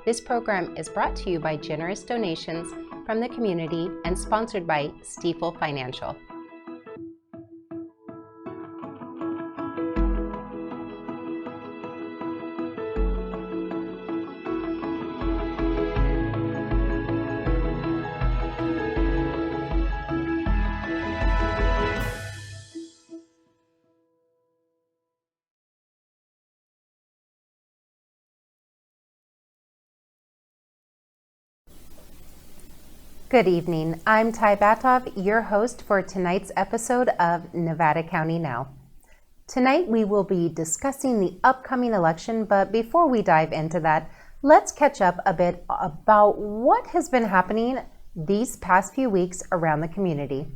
This program is brought to you by generous donations from the community and sponsored by Stifel Financial. Good evening. I'm Ty Batov, your host for tonight's episode of Nevada County Now. Tonight we will be discussing the upcoming election, but before we dive into that, let's catch up a bit about what has been happening these past few weeks around the community.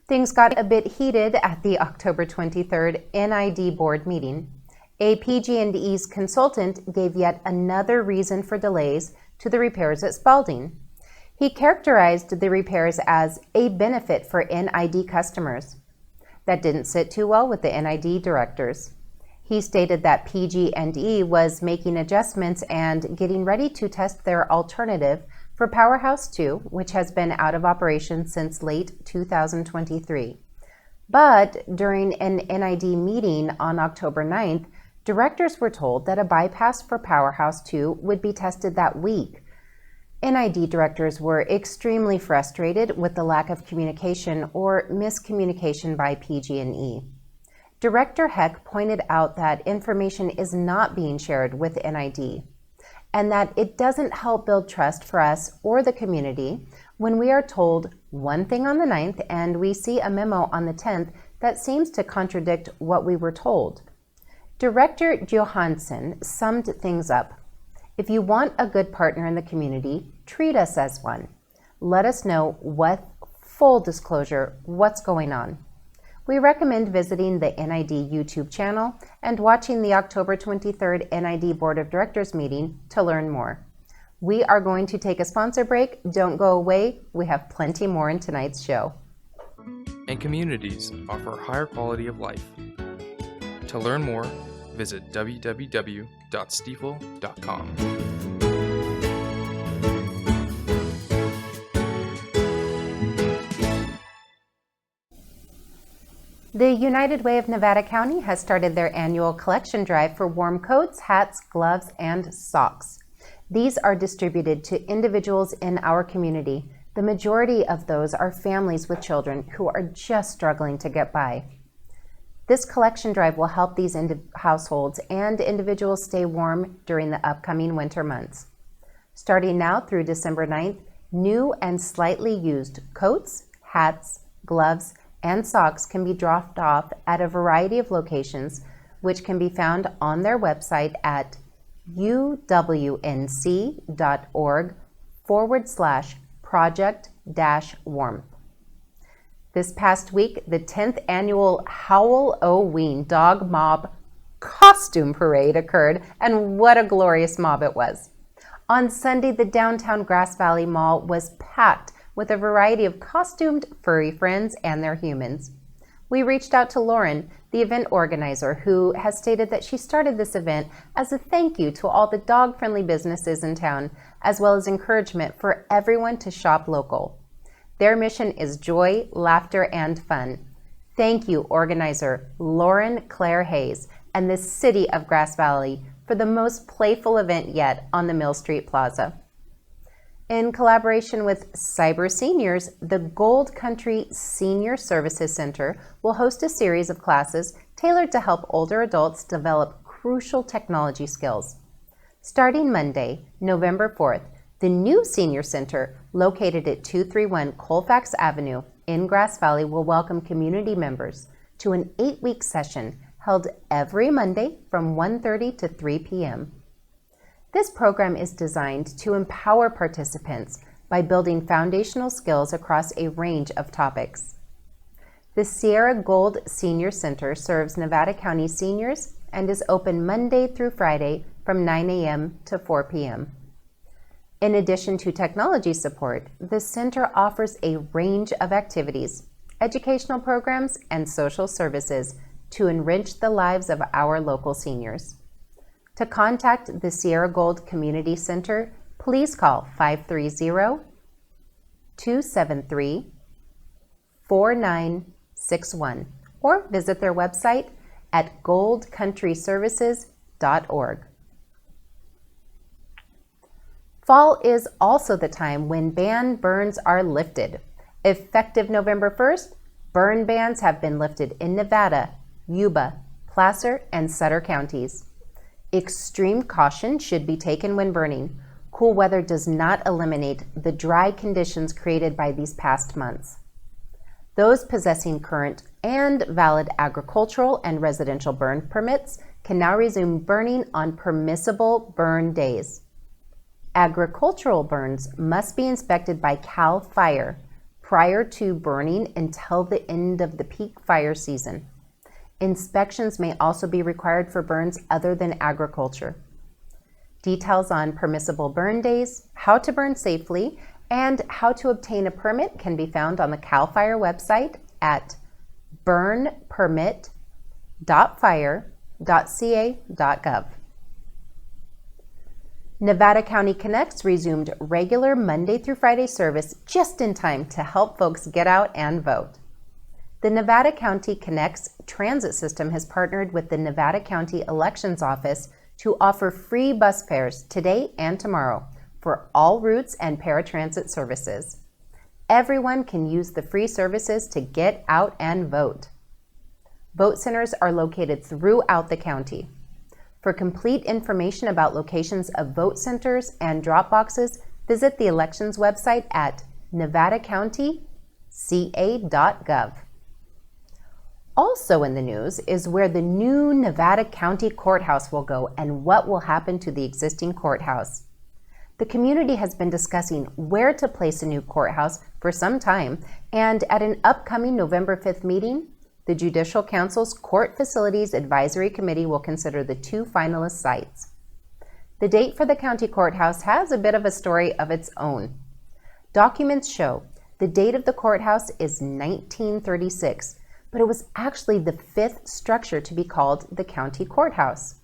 Things got a bit heated at the October 23rd NID board meeting. A PG&E's consultant gave yet another reason for delays to the repairs at Spalding. He characterized the repairs as a benefit for NID customers. That didn't sit too well with the NID directors. He stated that PG&E was making adjustments and getting ready to test their alternative for Powerhouse 2, which has been out of operation since late 2023. But during an NID meeting on October 9th, directors were told that a bypass for Powerhouse 2 would be tested that week. NID directors were extremely frustrated with the lack of communication or miscommunication by PG&E. Director Heck pointed out that information is not being shared with NID and that it doesn't help build trust for us or the community when we are told one thing on the 9th and we see a memo on the 10th that seems to contradict what we were told. Director Johansson summed things up. If you want a good partner in the community, treat us as one. Let us know with full disclosure what's going on. We recommend visiting the NID YouTube channel and watching the October 23rd NID Board of Directors meeting to learn more. We are going to take a sponsor break. Don't go away. We have plenty more in tonight's show. And communities offer higher quality of life. To learn more, visit www.stifel.com. The United Way of Nevada County has started their annual collection drive for warm coats, hats, gloves, and socks. These are distributed to individuals in our community. The majority of those are families with children who are just struggling to get by. This collection drive will help these households and individuals stay warm during the upcoming winter months. Starting now through December 9th, new and slightly used coats, hats, gloves, and socks can be dropped off at a variety of locations, which can be found on their website at uwnc.org/project-warmth. This past week, the 10th annual Howl-O-Ween Dog Mob Costume Parade occurred, and what a glorious mob it was. On Sunday, the downtown Grass Valley Mall was packed with a variety of costumed furry friends and their humans. We reached out to Lauren, the event organizer, who has stated that she started this event as a thank you to all the dog-friendly businesses in town, as well as encouragement for everyone to shop local. Their mission is joy, laughter, and fun. Thank you, organizer Lauren Claire Hayes and the City of Grass Valley for the most playful event yet on the Mill Street Plaza. In collaboration with Cyber Seniors, the Gold Country Senior Services Center will host a series of classes tailored to help older adults develop crucial technology skills. Starting Monday, November 4th, the new Senior Center, located at 231 Colfax Avenue in Grass Valley, will welcome community members to an 8-week session held every Monday from 1:30 to 3 p.m. This program is designed to empower participants by building foundational skills across a range of topics. The Sierra Gold Senior Center serves Nevada County seniors and is open Monday through Friday from 9 a.m. to 4 p.m. In addition to technology support, the center offers a range of activities, educational programs, and social services to enrich the lives of our local seniors. To contact the Sierra Gold Community Center, please call 530-273-4961 or visit their website at goldcountryservices.org. Fall is also the time when ban burns are lifted. Effective November 1st, burn bans have been lifted in Nevada, Yuba, Placer, and Sutter counties. Extreme caution should be taken when burning. Cool weather does not eliminate the dry conditions created by these past months. Those possessing current and valid agricultural and residential burn permits can now resume burning on permissible burn days. Agricultural burns must be inspected by CAL FIRE prior to burning until the end of the peak fire season. Inspections may also be required for burns other than agriculture. Details on permissible burn days, how to burn safely, and how to obtain a permit can be found on the CAL FIRE website at burnpermit.fire.ca.gov. Nevada County Connects resumed regular Monday through Friday service just in time to help folks get out and vote. The Nevada County Connects transit system has partnered with the Nevada County Elections Office to offer free bus fares today and tomorrow for all routes and paratransit services. Everyone can use the free services to get out and vote. Vote centers are located throughout the county. For complete information about locations of vote centers and drop boxes, visit the elections website at nevadacountyca.gov. Also in the news is where the new Nevada County Courthouse will go and what will happen to the existing courthouse. The community has been discussing where to place a new courthouse for some time, and at an upcoming November 5th meeting, the Judicial Council's Court Facilities Advisory Committee will consider the two finalist sites. The date for the county courthouse has a bit of a story of its own. Documents show the date of the courthouse is 1936, but it was actually the fifth structure to be called the county courthouse.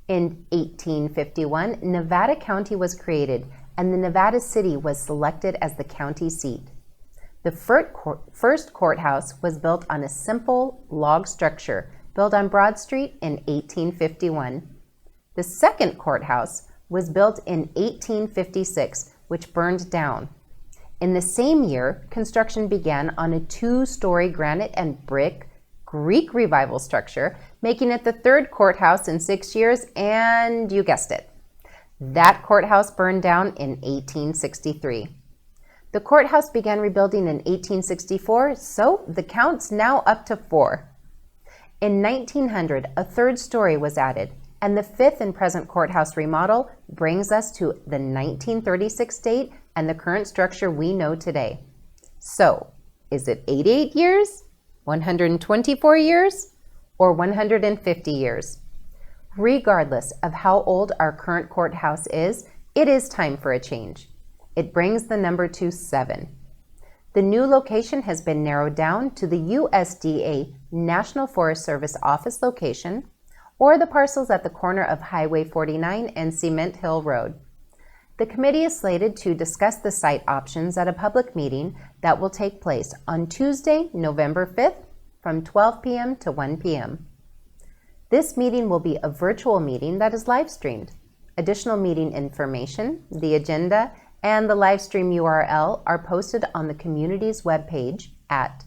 In 1851, Nevada County was created and the Nevada City was selected as the county seat. The first courthouse was built on a simple log structure built on Broad Street in 1851. The second courthouse was built in 1856, which burned down. In the same year, construction began on a two-story granite and brick Greek Revival structure, making it the third courthouse in 6 years, and you guessed it. That courthouse burned down in 1863. The courthouse began rebuilding in 1864, so the count's now up to 4. In 1900, a third story was added, and the fifth and present courthouse remodel brings us to the 1936 date and the current structure we know today. So, is it 88 years, 124 years, or 150 years? Regardless of how old our current courthouse is, it is time for a change. It brings the number to 7. The new location has been narrowed down to the USDA National Forest Service office location, or the parcels at the corner of Highway 49 and Cement Hill Road. The committee is slated to discuss the site options at a public meeting that will take place on Tuesday, November 5th from 12 p.m. to 1 p.m. This meeting will be a virtual meeting that is live streamed. Additional meeting information, the agenda, and the live stream URL are posted on the community's webpage at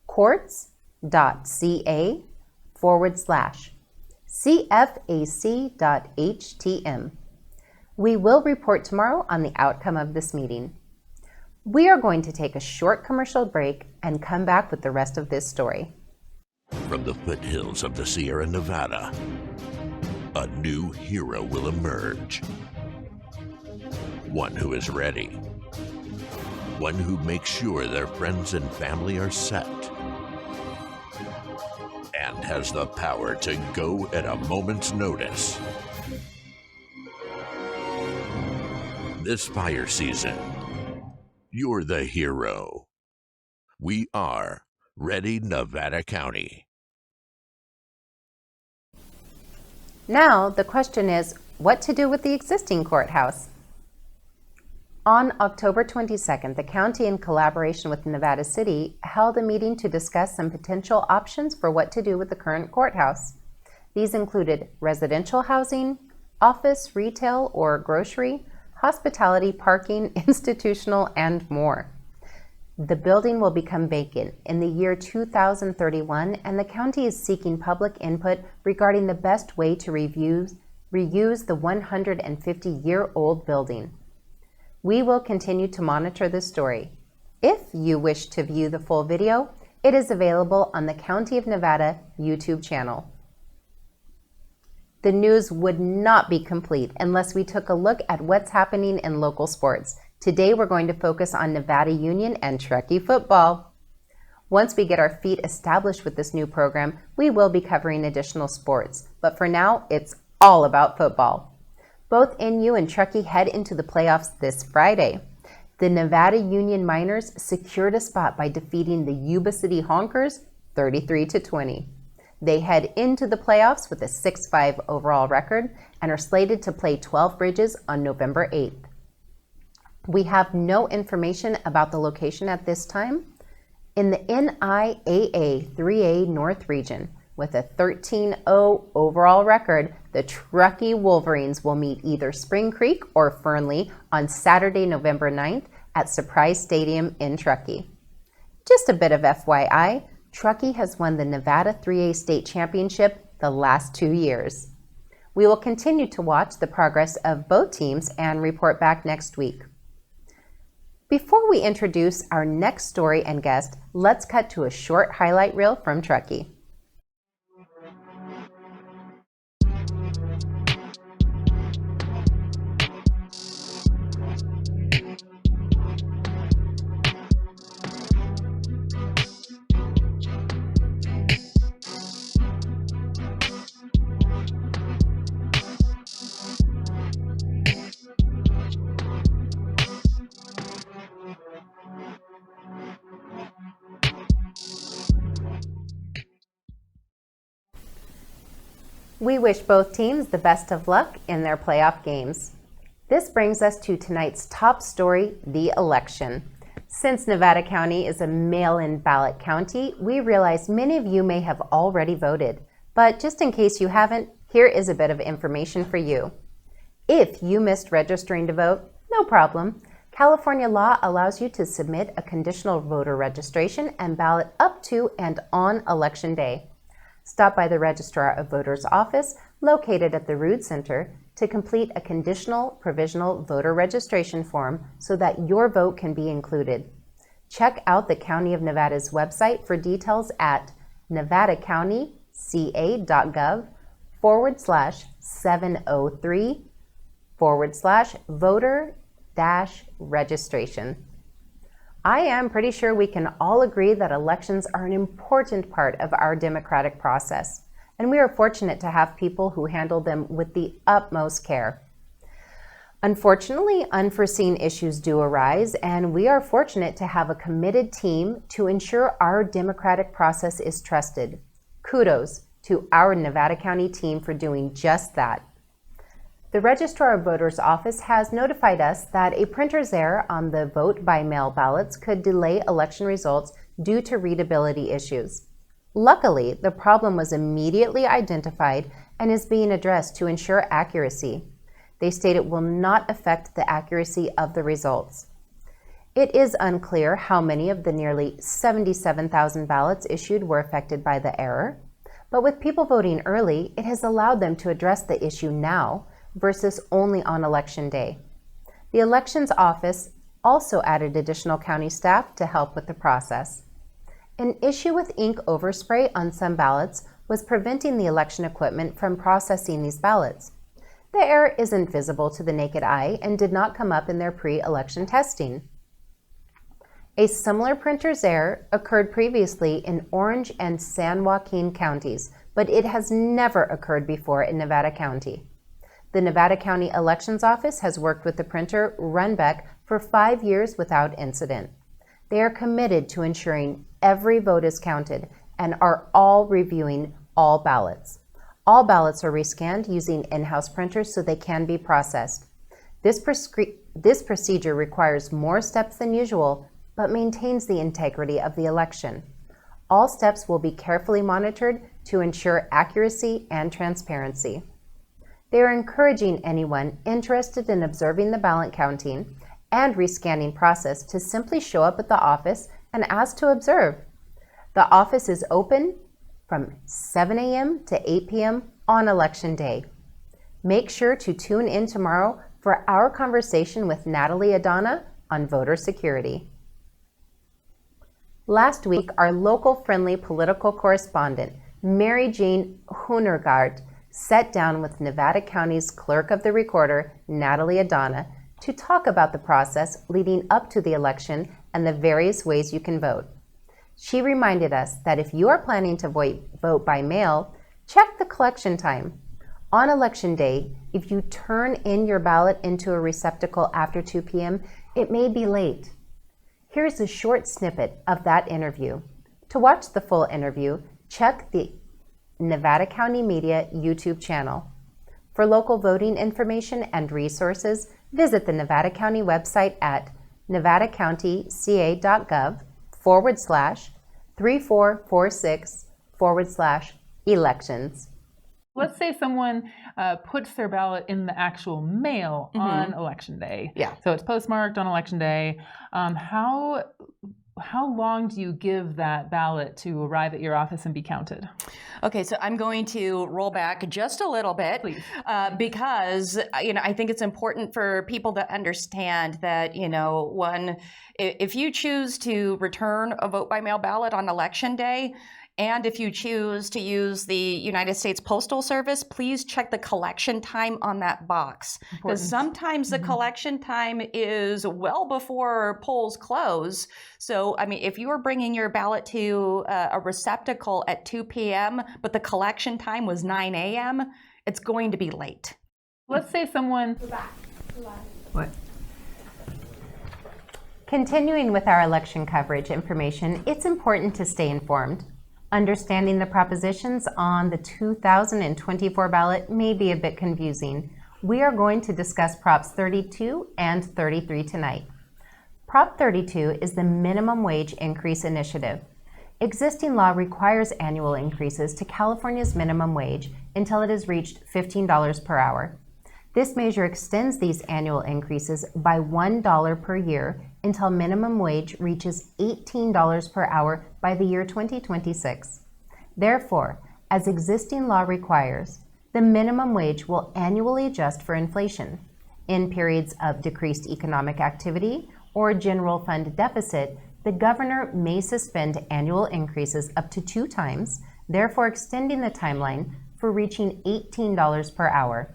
courts.ca/cfac.htm. We will report tomorrow on the outcome of this meeting. We are going to take a short commercial break and come back with the rest of this story. From the foothills of the Sierra Nevada, a new hero will emerge. One who is ready. One who makes sure their friends and family are set. And has the power to go at a moment's notice. This fire season, you're the hero. We are Ready Nevada County. Now, the question is, what to do with the existing courthouse? On October 22nd, the county, in collaboration with Nevada City, held a meeting to discuss some potential options for what to do with the current courthouse. These included residential housing, office, retail or grocery, hospitality, parking, institutional, and more. The building will become vacant in the year 2031, and the county is seeking public input regarding the best way to reuse the 150-year-old building. We will continue to monitor this story. If you wish to view the full video, it is available on the County of Nevada YouTube channel. The news would not be complete unless we took a look at what's happening in local sports. Today we're going to focus on Nevada Union and Truckee football. Once we get our feet established with this new program, we will be covering additional sports. But for now, it's all about football. Both NU and Truckee head into the playoffs this Friday. The Nevada Union Miners secured a spot by defeating the Yuba City Honkers 33-20. They head into the playoffs with a 6-5 overall record and are slated to play 12 Bridges on November 8th. We have no information about the location at this time. In the NIAA 3A North region, with a 13-0 overall record, the Truckee Wolverines will meet either Spring Creek or Fernley on Saturday, November 9th at Surprise Stadium in Truckee. Just a bit of FYI, Truckee has won the Nevada 3A State Championship the last 2 years. We will continue to watch the progress of both teams and report back next week. Before we introduce our next story and guest, let's cut to a short highlight reel from Truckee. We wish both teams the best of luck in their playoff games. This brings us to tonight's top story, the election. Since Nevada County is a mail-in ballot county, we realize many of you may have already voted. But just in case you haven't, here is a bit of information for you. If you missed registering to vote, no problem. California law allows you to submit a conditional voter registration and ballot up to and on Election Day. Stop by the Registrar of Voters office located at the Rood Center to complete a conditional provisional voter registration form so that your vote can be included. Check out the County of Nevada's website for details at nevadacounty.gov/703/voter-registration. I am pretty sure we can all agree that elections are an important part of our democratic process, and we are fortunate to have people who handle them with the utmost care. Unfortunately, unforeseen issues do arise, and we are fortunate to have a committed team to ensure our democratic process is trusted. Kudos to our Nevada County team for doing just that. The Registrar of Voters office has notified us that a printer's error on the vote-by-mail ballots could delay election results due to readability issues. Luckily, the problem was immediately identified and is being addressed to ensure accuracy. They state it will not affect the accuracy of the results. It is unclear how many of the nearly 77,000 ballots issued were affected by the error, but with people voting early, it has allowed them to address the issue now versus only on Election Day. The Elections Office also added additional county staff to help with the process. An issue with ink overspray on some ballots was preventing the election equipment from processing these ballots. The error isn't visible to the naked eye and did not come up in their pre-election testing. A similar printer's error occurred previously in Orange and San Joaquin counties, but it has never occurred before in Nevada County. The Nevada County Elections Office has worked with the printer Runbeck for 5 years without incident. They are committed to ensuring every vote is counted and are all reviewing all ballots. All ballots are rescanned using in-house printers so they can be processed. This procedure requires more steps than usual, but maintains the integrity of the election. All steps will be carefully monitored to ensure accuracy and transparency. They are encouraging anyone interested in observing the ballot counting and rescanning process to simply show up at the office and ask to observe. The office is open from 7 a.m. to 8 p.m. on Election Day. Make sure to tune in tomorrow for our conversation with Natalie Adana on voter security. Last week, our local-friendly political correspondent, Mary Jane Hunergard, sat down with Nevada County's Clerk of the Recorder, Natalie Adana, to talk about the process leading up to the election and the various ways you can vote. She reminded us that if you are planning to vote by mail, check the collection time. On Election Day, if you turn in your ballot into a receptacle after 2 p.m., it may be late. Here's a short snippet of that interview. To watch the full interview, check the Nevada County Media YouTube channel. For local voting information and resources, visit the Nevada County website at nevadacountyca.gov/3446/elections. Let's say someone puts their ballot in the actual mail on Election Day. Yeah. So it's postmarked on Election Day. How long do you give that ballot to arrive at your office and be counted? Okay, so I'm going to roll back just a little bit, Please. because I think it's important for people to understand that if you choose to return a vote by mail ballot on Election Day, and if you choose to use the United States Postal Service, please check the collection time on that box. Because sometimes the collection time is well before polls close. So, if you are bringing your ballot to a receptacle at 2 p.m., but the collection time was 9 a.m., it's going to be late. Let's say someone... What? Continuing with our election coverage information, it's important to stay informed. Understanding the propositions on the 2024 ballot may be a bit confusing. We are going to discuss Props 32 and 33 tonight. Prop 32 is the minimum wage increase initiative. Existing law requires annual increases to California's minimum wage until it has reached $15 per hour. This measure extends these annual increases by $1 per year until minimum wage reaches $18 per hour by the year 2026. Therefore, as existing law requires, the minimum wage will annually adjust for inflation. In periods of decreased economic activity or general fund deficit, the governor may suspend annual increases up to 2 times, therefore extending the timeline for reaching $18 per hour.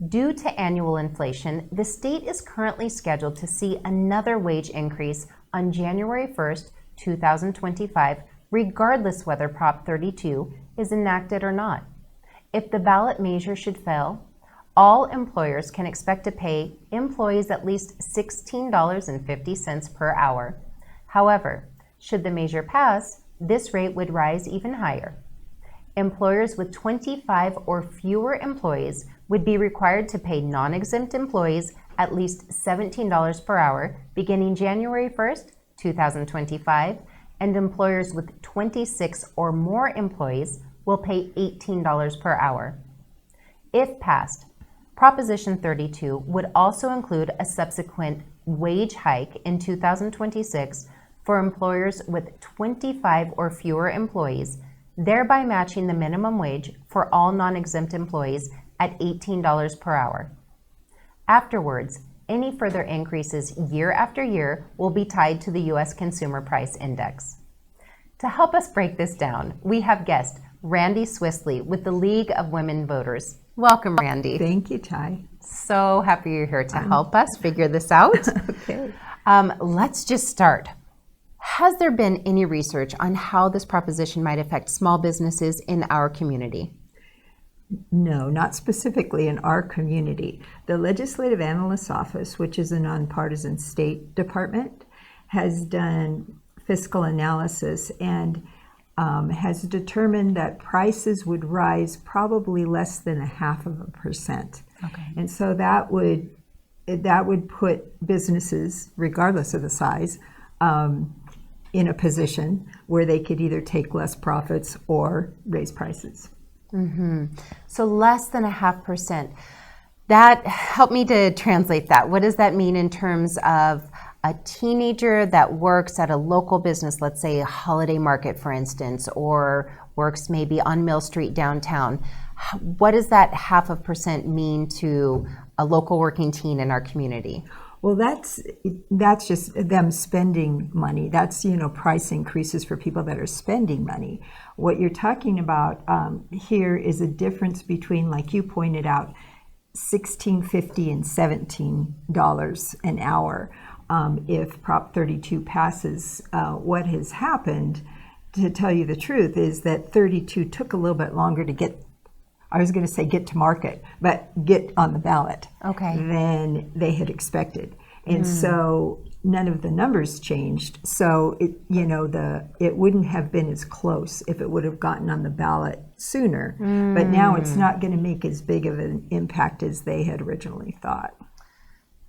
Due to annual inflation, the state is currently scheduled to see another wage increase on January 1st, 2025, regardless whether Prop 32 is enacted or not. If the ballot measure should fail, all employers can expect to pay employees at least $16.50 per hour. However, should the measure pass, this rate would rise even higher. Employers with 25 or fewer employees would be required to pay non-exempt employees at least $17 per hour beginning January 1st, 2025, and employers with 26 or more employees will pay $18 per hour. If passed, Proposition 32 would also include a subsequent wage hike in 2026 for employers with 25 or fewer employees, thereby matching the minimum wage for all non-exempt employees at $18 per hour. Afterwards, any further increases year after year will be tied to the U.S. Consumer Price Index. To help us break this down, we have guest Randy Swissley with the League of Women Voters. Welcome, Randy. Thank you, Ty. So happy you're here to help us figure this out. Okay. Let's just start. Has there been any research on how this proposition might affect small businesses in our community? No, not specifically in our community. The Legislative Analyst's Office, which is a nonpartisan state department, has done fiscal analysis, and has determined that prices would rise probably less than 0.5%. Okay. And so that would put businesses, regardless of the size, in a position where they could either take less profits or raise prices. Mm-hmm. So less than 0.5%. That, help me to translate that. What does that mean in terms of a teenager that works at a local business, let's say a holiday market, for instance, or works maybe on Mill Street downtown? What does that 0.5% mean to a local working teen in our community? Well, that's just them spending money. That's, price increases for people that are spending money. What you're talking about here is a difference between, like you pointed out, $16.50 and $17 an hour. If Prop 32 passes, what has happened, to tell you the truth, is that 32 took a little bit longer to get, I was going to say get to market, but get on the ballot than they had expected. And so none of the numbers changed. So it wouldn't have been as close if it would have gotten on the ballot sooner. But now it's not going to make as big of an impact as they had originally thought.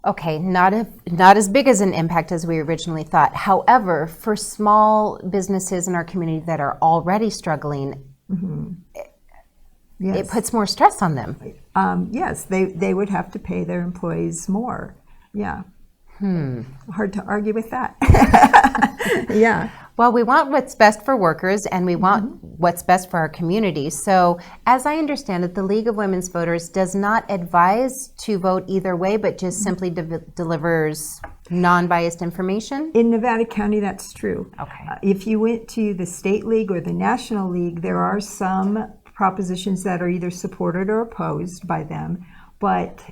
Okay, not as big as an impact as we originally thought. However, for small businesses in our community that are already struggling, Yes. it puts more stress on them. Yes, they would have to pay their employees more. Yeah. Hard to argue with that. Yeah. Well, we want what's best for workers, and we want what's best for our community. So, as I understand it, the League of Women's Voters does not advise to vote either way, but just simply delivers non-biased information? In Nevada County, that's true. Okay. If you went to the State League or the National League, there are some propositions that are either supported or opposed by them, but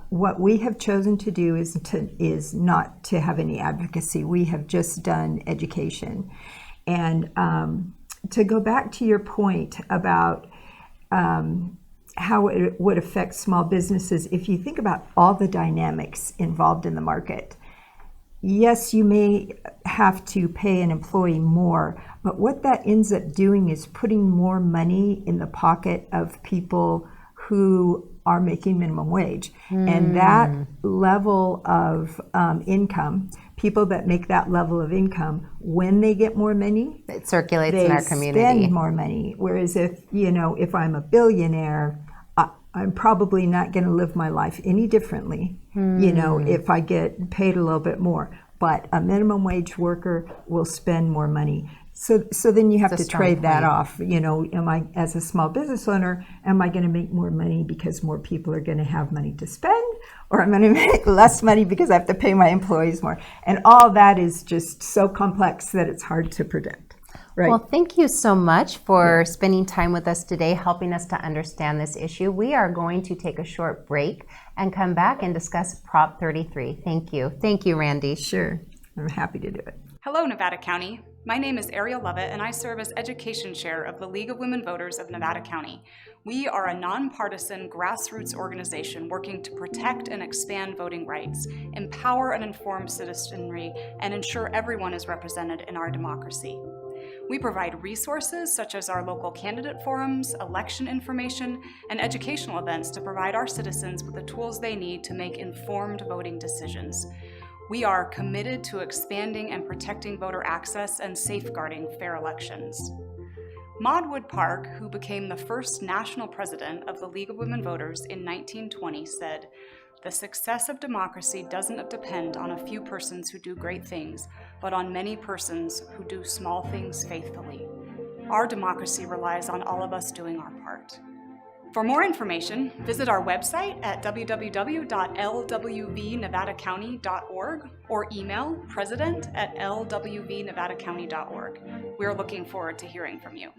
what we have chosen to do is not to have any advocacy. We have just done education. And to go back to your point about how it would affect small businesses, if you think about all the dynamics involved in the market, yes, you may have to pay an employee more, but what that ends up doing is putting more money in the pocket of people who are making minimum wage. And that level of income, people that make that level of income, when they get more money, it circulates in our community. They spend more money. Whereas if I'm a billionaire, I'm probably not going to live my life any differently, if I get paid a little bit more. But a minimum wage worker will spend more money. So then you have to trade that off. Am I, as a small business owner, am I going to make more money because more people are going to have money to spend? Or I'm going to make less money because I have to pay my employees more? And all that is just so complex that it's hard to predict. Right. Well, thank you so much for spending time with us today, helping us to understand this issue. We are going to take a short break and come back and discuss Prop 33. Thank you. Thank you, Randy. Sure. I'm happy to do it. Hello, Nevada County. My name is Ariel Lovett, and I serve as Education Chair of the League of Women Voters of Nevada County. We are a nonpartisan grassroots organization working to protect and expand voting rights, empower and inform citizenry, and ensure everyone is represented in our democracy. We provide resources such as our local candidate forums, election information, and educational events to provide our citizens with the tools they need to make informed voting decisions. We are committed to expanding and protecting voter access and safeguarding fair elections. Maud Wood Park, who became the first national president of the League of Women Voters in 1920, said, "The success of democracy doesn't depend on a few persons who do great things, but on many persons who do small things faithfully. Our democracy relies on all of us doing our part." For more information, visit our website at www.lwvnevadacounty.org or email president@lwvnevadacounty.org. We're looking forward to hearing from you.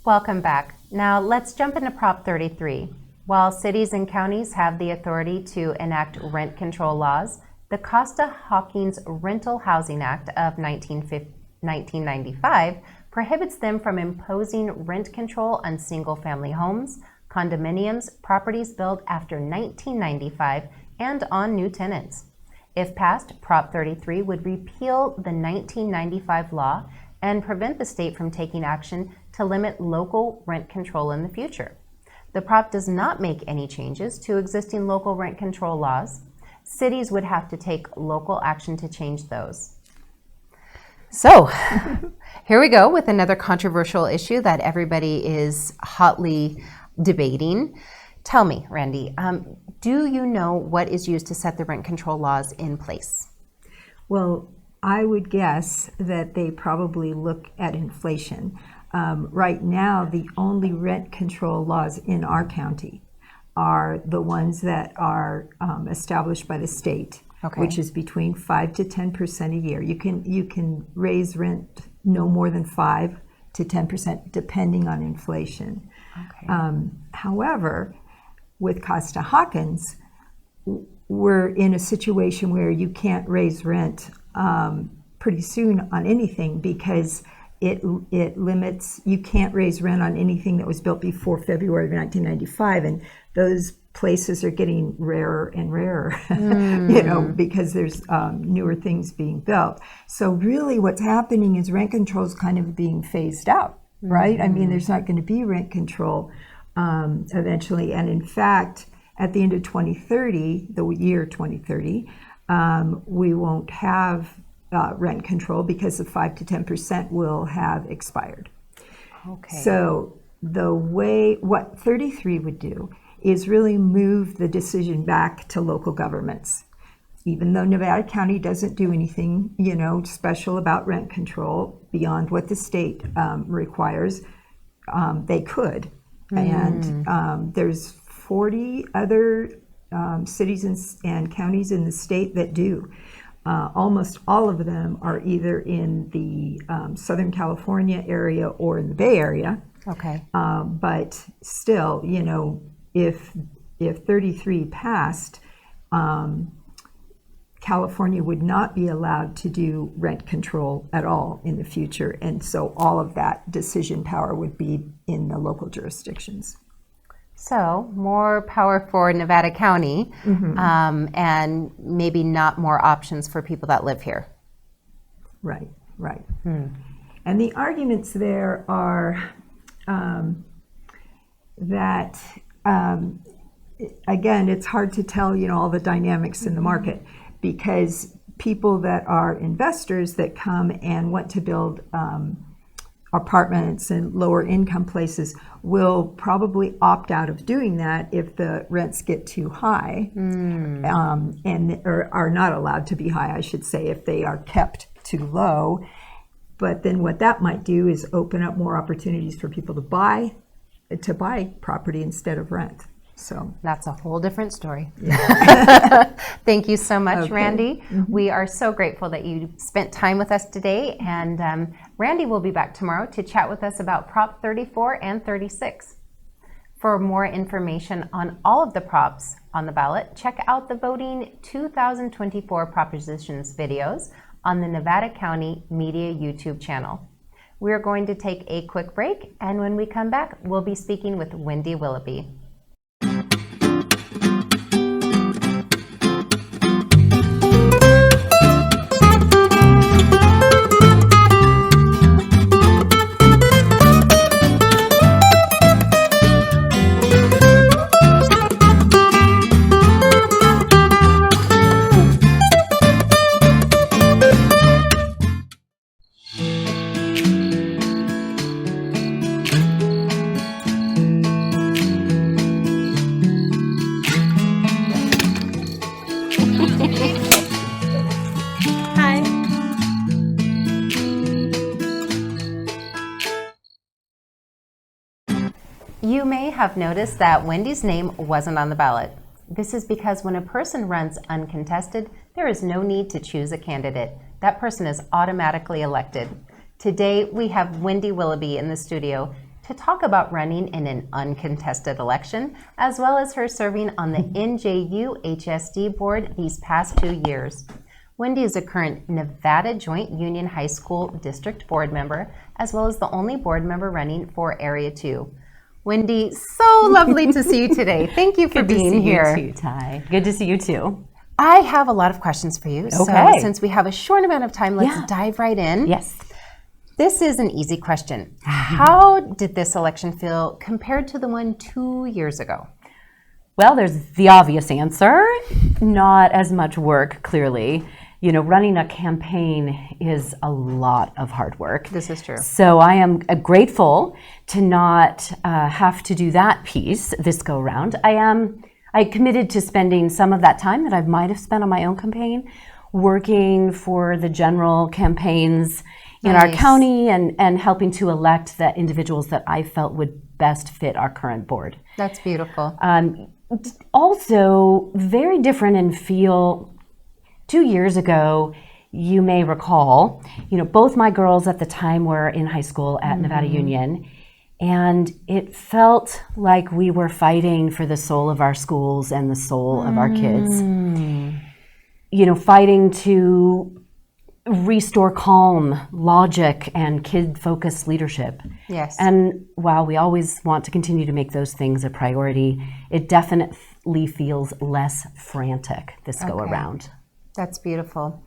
Welcome back. Now let's jump into Prop 33. While cities and counties have the authority to enact rent control laws, the Costa-Hawkins Rental Housing Act of 1995 prohibits them from imposing rent control on single-family homes, condominiums, properties built after 1995, and on new tenants. If passed, Prop 33 would repeal the 1995 law and prevent the state from taking action to limit local rent control in the future. The prop does not make any changes to existing local rent control laws. Cities would have to take local action to change those. So, here we go with another controversial issue that everybody is hotly debating. Tell me, Randy, do you know what is used to set the rent control laws in place? Well, I would guess that they probably look at inflation. Right now, the only rent control laws in our county are the ones that are established by the state, which is between 5 to 10% a year. You can raise rent no more than 5 to 10% depending on inflation. However, with Costa-Hawkins, we're in a situation where you can't raise rent pretty soon on anything because it limits, you can't raise rent on anything that was built before February of 1995, and those places are getting rarer and rarer, because there's newer things being built. So really what's happening is rent control is kind of being phased out, right? I mean, there's not going to be rent control eventually, and in fact, at the end of 2030, the year 2030, we won't have rent control because the 5 to 10% will have expired. So what 33 would do is really move the decision back to local governments. Even though Nevada County doesn't do anything, special about rent control beyond what the state requires, they could. And there's 40 other cities and counties in the state that do. Almost all of them are either in the Southern California area or in the Bay Area. But still, if 33 passed, California would not be allowed to do rent control at all in the future. And so all of that decision power would be in the local jurisdictions. So more power for Nevada County, and maybe not more options for people that live here. Right. And the arguments there are that, again, it's hard to tell, all the dynamics in the market, because people that are investors that come and want to build apartments in lower income places will probably opt out of doing that if the rents get too high, or are not allowed to be high, I should say, if they are kept too low. But then what that might do is open up more opportunities for people to buy property instead of rent. So that's a whole different story. Thank you so much, Randy. We are so grateful that you spent time with us today. And Randy will be back tomorrow to chat with us about Prop 34 and 36. For more information on all of the props on the ballot, check out the Voting 2024 Propositions videos on the Nevada County Media YouTube channel. We're going to take a quick break, and when we come back, we'll be speaking with Wendy Willoughby. You may have noticed that Wendy's name wasn't on the ballot. This is because when a person runs uncontested, there is no need to choose a candidate. That person is automatically elected. Today, we have Wendy Willoughby in the studio to talk about running in an uncontested election, as well as her serving on the NJU HSD board these past 2 years. Wendy is a current Nevada Joint Union High School District Board member, as well as the only board member running for Area 2. Wendy, so lovely to see you today. Thank you for being here. Good to see you too, Ty. Good to see you too. I have a lot of questions for you. Okay. So since we have a short amount of time, let's dive right in. Yes. This is an easy question. How did this election feel compared to the one 2 years ago? Well, there's the obvious answer. Not as much work, clearly. You know, running a campaign is a lot of hard work. This is true. So I am grateful to not have to do that piece this go around. I committed to spending some of that time that I might have spent on my own campaign working for the general campaigns in our county and helping to elect the individuals that I felt would best fit our current board. That's beautiful. Also, very different in feel. 2 years ago, you may recall, you know, both my girls at the time were in high school at Nevada Union, and it felt like we were fighting for the soul of our schools and the soul of our kids. You know, fighting to restore calm, logic, and kid-focused leadership. Yes. And while we always want to continue to make those things a priority, it definitely feels less frantic this go around. That's beautiful.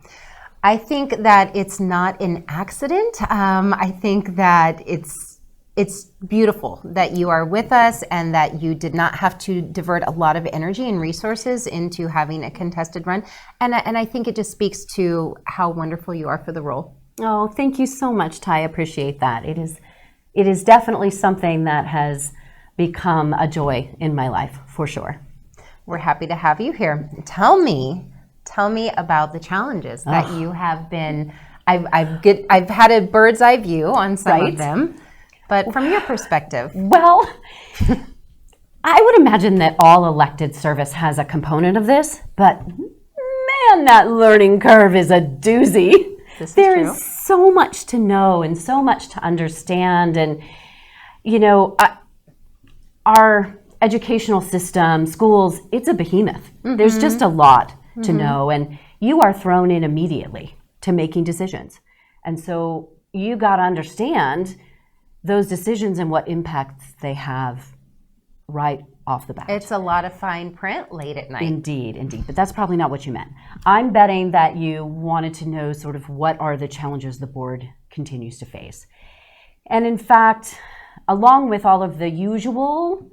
I think that it's not an accident. I think that it's beautiful that you are with us and that you did not have to divert a lot of energy and resources into having a contested run. And I think it just speaks to how wonderful you are for the role. Oh, thank you so much, Ty. I appreciate that. It is definitely something that has become a joy in my life, for sure. We're happy to have you here. Tell me about the challenges that you have been. I've had a bird's eye view on some of them, but from your perspective. Well, I would imagine that all elected service has a component of this, but man, that learning curve is a doozy. There is so much to know and so much to understand, and you know, our educational system, schools, it's a behemoth. There's just a lot to know, and you are thrown in immediately to making decisions. And so you got to understand those decisions and what impacts they have right off the bat. It's a lot of fine print late at night. Indeed. But that's probably not what you meant. I'm betting that you wanted to know sort of what are the challenges the board continues to face. And in fact, along with all of the usual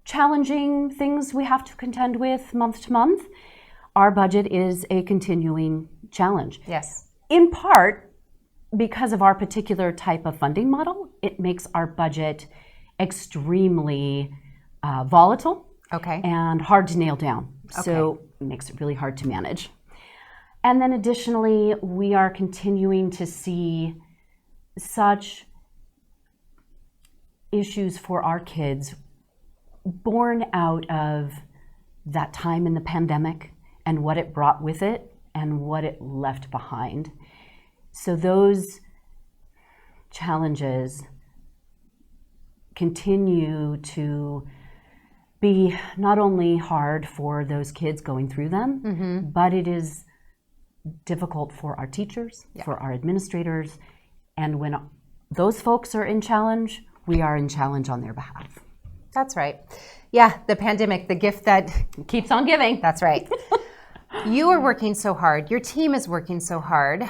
challenging things we have to contend with month to month, our budget is a continuing challenge. Yes. In part, because of our particular type of funding model, it makes our budget extremely volatile and hard to nail down. So it makes it really hard to manage. And then additionally, we are continuing to see such issues for our kids born out of that time in the pandemic and what it brought with it and what it left behind. So those challenges continue to be not only hard for those kids going through them, but it is difficult for our teachers, for our administrators, and when those folks are in challenge, we are in challenge on their behalf. That's right. Yeah, the pandemic, the gift that keeps on giving. That's right. You are working so hard. Your team is working so hard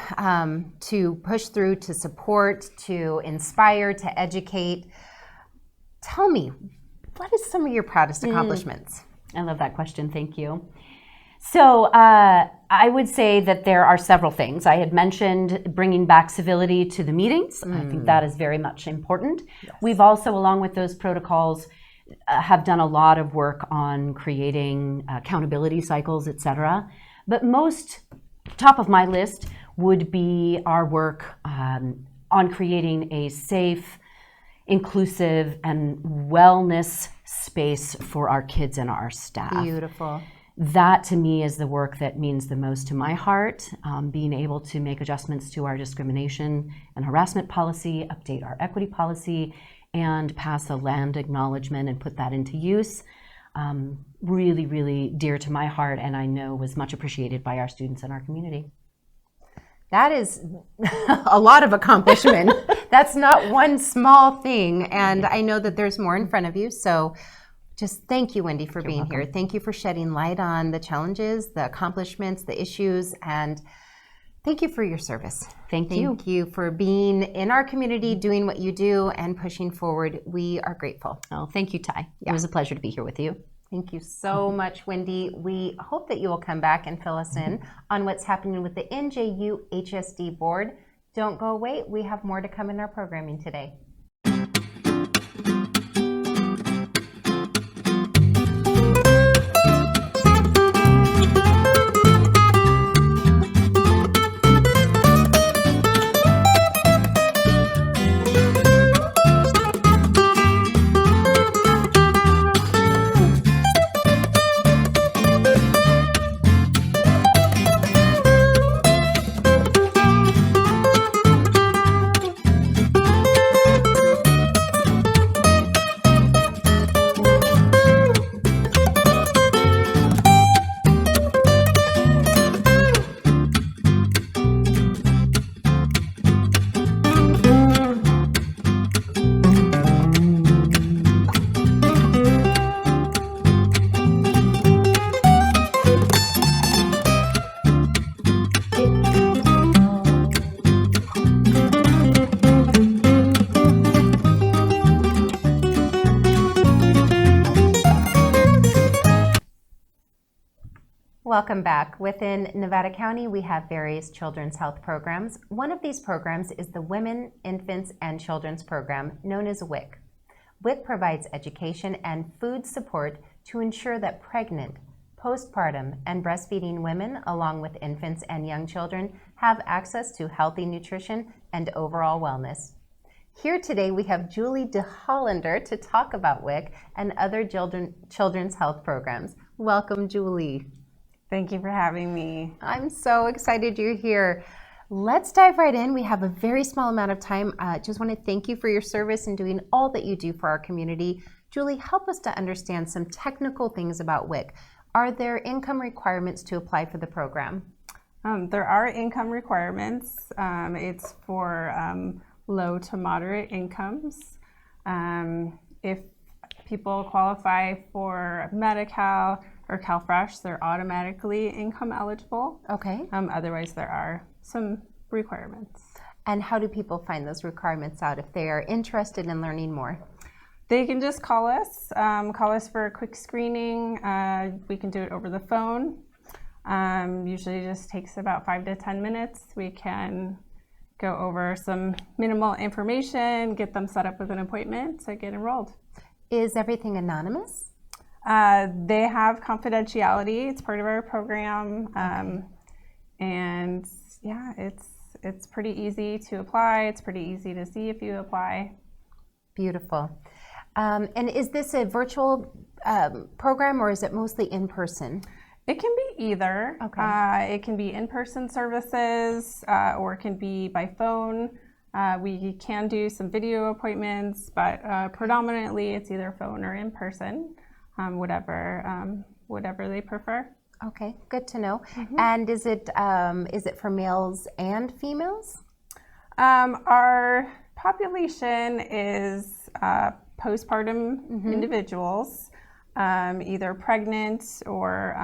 to push through, to support, to inspire, to educate. Tell me, what is some of your proudest accomplishments? I love that question. Thank you. So I would say that there are several things. I had mentioned bringing back civility to the meetings. I think that is very much important. Yes. We've also, along with those protocols, have done a lot of work on creating accountability cycles, etc. But most top of my list would be our work on creating a safe, inclusive, and wellness space for our kids and our staff. Beautiful. That to me is the work that means the most to my heart, being able to make adjustments to our discrimination and harassment policy, update our equity policy, and pass a land acknowledgement and put that into use. Really, really dear to my heart, and I know was much appreciated by our students in our community. That is a lot of accomplishment. That's not one small thing, and I know that there's more in front of you, so just thank you, Wendy, for being here. Thank you for shedding light on the challenges, the accomplishments, the issues, and Thank you for your service. Thank you. Thank you for being in our community, doing what you do, and pushing forward. We are grateful. Oh, thank you, Ty. It was a pleasure to be here with you. Thank you so much, Wendy. We hope that you will come back and fill us in on what's happening with the NJU HSD board. Don't go away. We have more to come in our programming today. Welcome back. Within Nevada County, we have various children's health programs. One of these programs is the Women, Infants, and Children's Program, known as WIC. WIC provides education and food support to ensure that pregnant, postpartum, and breastfeeding women, along with infants and young children, have access to healthy nutrition and overall wellness. Here today, we have Julie DeHollander to talk about WIC and other children's health programs. Welcome, Julie. Thank you for having me. I'm so excited you're here. Let's dive right in. We have a very small amount of time. Just want to thank you for your service and doing all that you do for our community. Julie, help us to understand some technical things about WIC. Are there income requirements to apply for the program? There are income requirements. It's for low to moderate incomes. If people qualify for Medi-Cal or CalFresh, they're automatically income eligible. Okay. Otherwise, there are some requirements. And how do people find those requirements out if they are interested in learning more? They can just call us for a quick screening. We can do it over the phone. Usually just takes about 5 to 10 minutes. We can go over some minimal information, get them set up with an appointment to get enrolled. Is everything anonymous? They have confidentiality. It's part of our program. And yeah, it's pretty easy to apply. It's pretty easy to see if you apply. Beautiful. And is this a virtual program or is it mostly in person? It can be either. Okay. It can be in-person services or it can be by phone. We can do some video appointments, but predominantly it's either phone or in person, whatever they prefer. Okay, good to know. Mm-hmm. And is it for males and females? Our population is postpartum individuals, either pregnant or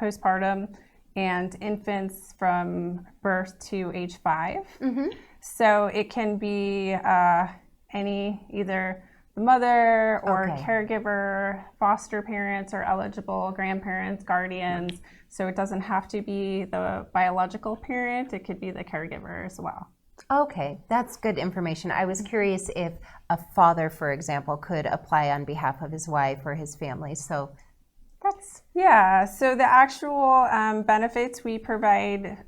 postpartum, and infants from birth to age 5. So it can be either the mother or caregiver, foster parents are eligible, grandparents, guardians. So it doesn't have to be the biological parent, it could be the caregiver as well. Okay, that's good information. I was curious if a father, for example, could apply on behalf of his wife or his family. So that's... Yeah, so the actual benefits, we provide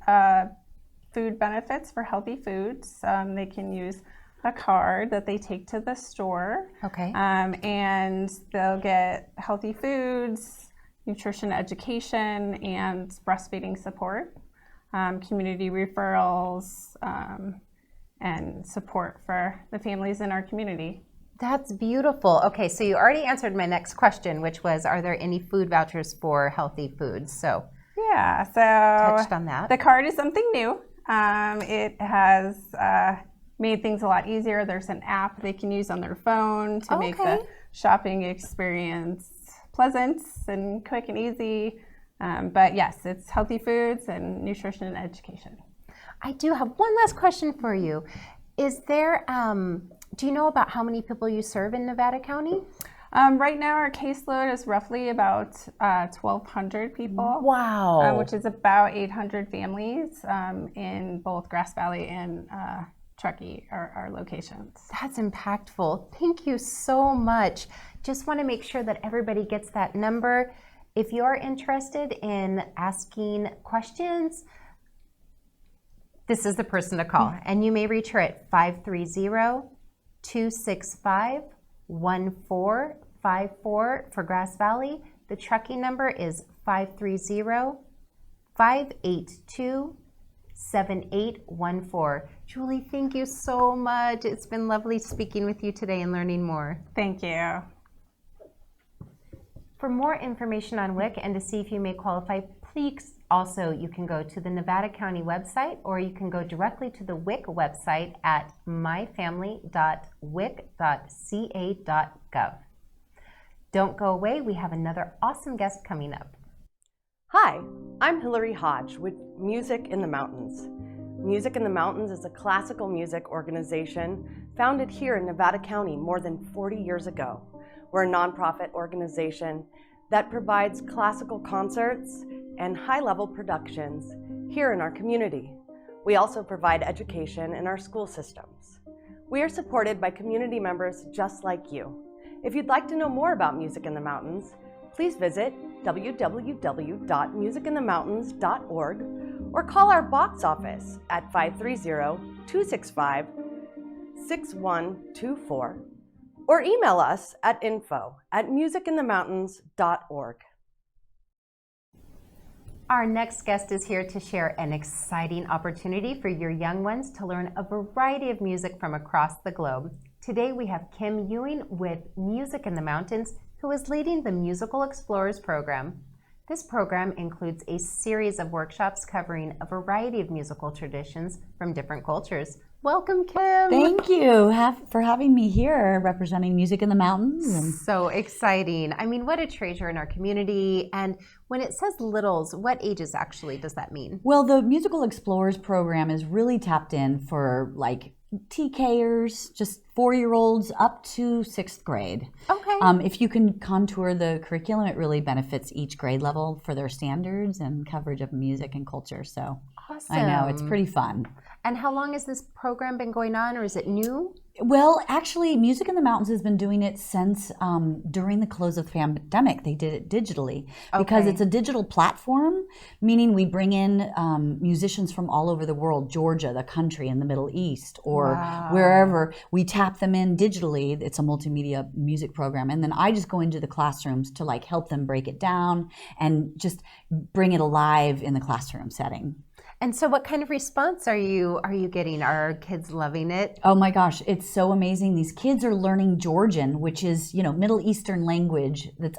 food benefits for healthy foods. They can use a card that they take to the store. Okay. And they'll get healthy foods, nutrition education, and breastfeeding support, community referrals, and support for the families in our community. That's beautiful. Okay, so you already answered my next question, which was, are there any food vouchers for healthy foods? So yeah, so touched on that. The card is something new. It has made things a lot easier. There's an app they can use on their phone to make the shopping experience pleasant and quick and easy. But yes, it's healthy foods and nutrition and education. I do have one last question for you. Is there, do you know about how many people you serve in Nevada County? Right now, our caseload is roughly about 1,200 people. Wow. Which is about 800 families in both Grass Valley and Truckee, our locations. That's impactful. Thank you so much. Just want to make sure that everybody gets that number. If you're interested in asking questions, this is the person to call. And you may reach her at 530-265-1454 for Grass Valley. The Truckee number is 530-582-7814. Julie, thank you so much. It's been lovely speaking with you today and learning more. Thank you. For more information on WIC and to see if you may qualify, please also you can go to the Nevada County website, or you can go directly to the WIC website at myfamily.wic.ca.gov. Don't go away, we have another awesome guest coming up. Hi, I'm Hillary Hodge with Music in the Mountains. Music in the Mountains is a classical music organization founded here in Nevada County more than 40 years ago. We're a nonprofit organization that provides classical concerts and high-level productions here in our community. We also provide education in our school systems. We are supported by community members just like you. If you'd like to know more about Music in the Mountains, please visit www.musicinthemountains.org or call our box office at 530-265-6124 or email us at info@musicinthemountains.org. Our next guest is here to share an exciting opportunity for your young ones to learn a variety of music from across the globe. Today we have Kim Ewing with Music in the Mountains, who is leading the Musical Explorers program. This program includes a series of workshops covering a variety of musical traditions from different cultures. Welcome, Kim. Thank you for having me here representing Music in the Mountains. So exciting. I mean, what a treasure in our community. And when it says littles, what ages actually does that mean? Well, the Musical Explorers program is really tapped in for like TKers, just 4-year-olds up to 6th grade. Okay. If you can contour the curriculum, it really benefits each grade level for their standards and coverage of music and culture. So awesome. I know, it's pretty fun. And how long has this program been going on, or is it new? Well, actually, Music in the Mountains has been doing it since during the close of the pandemic. They did it digitally because it's a digital platform, meaning we bring in musicians from all over the world, Georgia, the country, and the Middle East, or wherever. We tap them in digitally. It's a multimedia music program. And then I just go into the classrooms to like help them break it down and just bring it alive in the classroom setting. And so what kind of response are you getting? Are kids loving it? Oh my gosh, it's so amazing. These kids are learning Georgian, which is, Middle Eastern language that's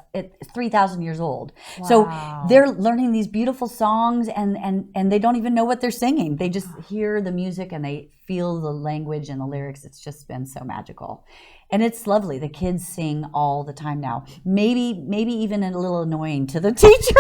3,000 years old. Wow. So they're learning these beautiful songs and they don't even know what they're singing. They just hear the music and they feel the language and the lyrics. It's just been so magical. And it's lovely. The kids sing all the time now. Maybe even a little annoying to the teacher.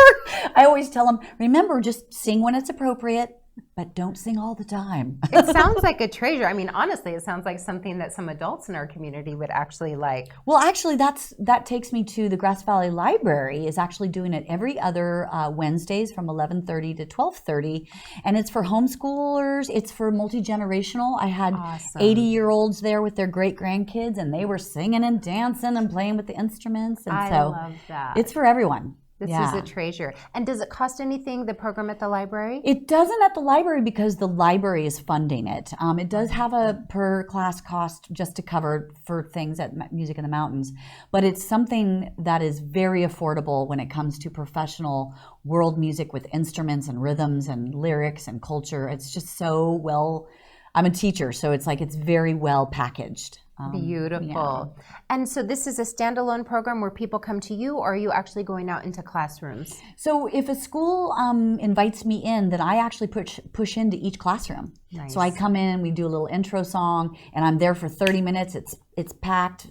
I always tell them, remember, just sing when it's appropriate, but don't sing all the time. It sounds like a treasure. I mean, honestly, it sounds like something that some adults in our community would actually like. Well, actually, that takes me to the Grass Valley Library is actually doing it every other Wednesdays from 11:30 to 12:30. And it's for homeschoolers. It's for multi-generational. I had 80-year-olds there with their great-grandkids, and they were singing and dancing and playing with the instruments. And I love that. It's for everyone. This is a treasure. And does it cost anything, the program at the library? It doesn't at the library because the library is funding it. It does have a per class cost just to cover for things at Music in the Mountains. But it's something that is very affordable when it comes to professional world music with instruments and rhythms and lyrics and culture. It's just so well, I'm a teacher, so it's like it's very well packaged. Beautiful. Yeah. And so this is a standalone program where people come to you, or are you actually going out into classrooms? So if a school invites me in, then I actually push into each classroom. Nice. So I come in, we do a little intro song, and I'm there for 30 minutes. It's packed,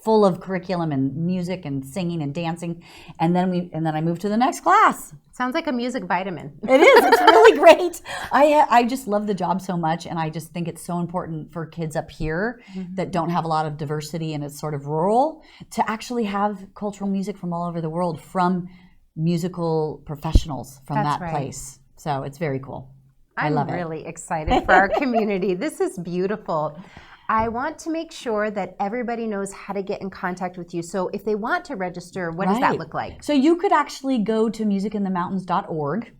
full of curriculum and music and singing and dancing. And then I moved to the next class. Sounds like a music vitamin. It is. It's really great. I just love the job so much, and I just think it's so important for kids up here that don't have a lot of diversity and it's sort of rural to actually have cultural music from all over the world from musical professionals from That's that right. place. So it's very cool. I love it. I'm really excited for our community. This is beautiful. I want to make sure that everybody knows how to get in contact with you. So if they want to register, what does that look like? So you could actually go to musicinthemountains.org.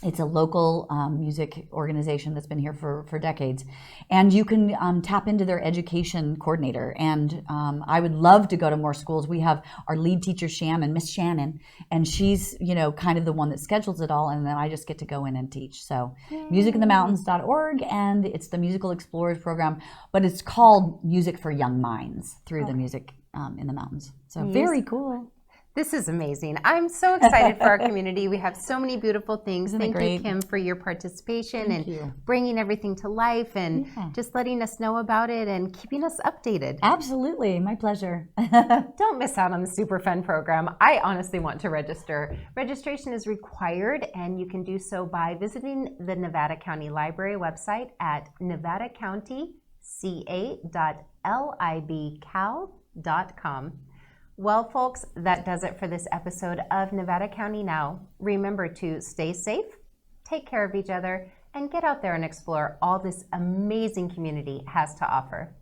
It's a local music organization that's been here for decades. And you can tap into their education coordinator. And I would love to go to more schools. We have our lead teacher, Miss Shannon, and she's, kind of the one that schedules it all. And then I just get to go in and teach. So musicinthemountains.org, and it's the Musical Explorers program, but it's called Music for Young Minds through the Music in the Mountains. So very cool. This is amazing. I'm so excited for our community. We have so many beautiful things. Isn't it Thank great? you, Kim, for your participation Thank and you. bringing everything to life and just letting us know about it and keeping us updated. Absolutely. My pleasure. Don't miss out on the super fun program. I honestly want to register. Registration is required, and you can do so by visiting the Nevada County Library website at nevadacountyca.libcal.com. Well, folks, that does it for this episode of Nevada County Now. Remember to stay safe, take care of each other, and get out there and explore all this amazing community has to offer.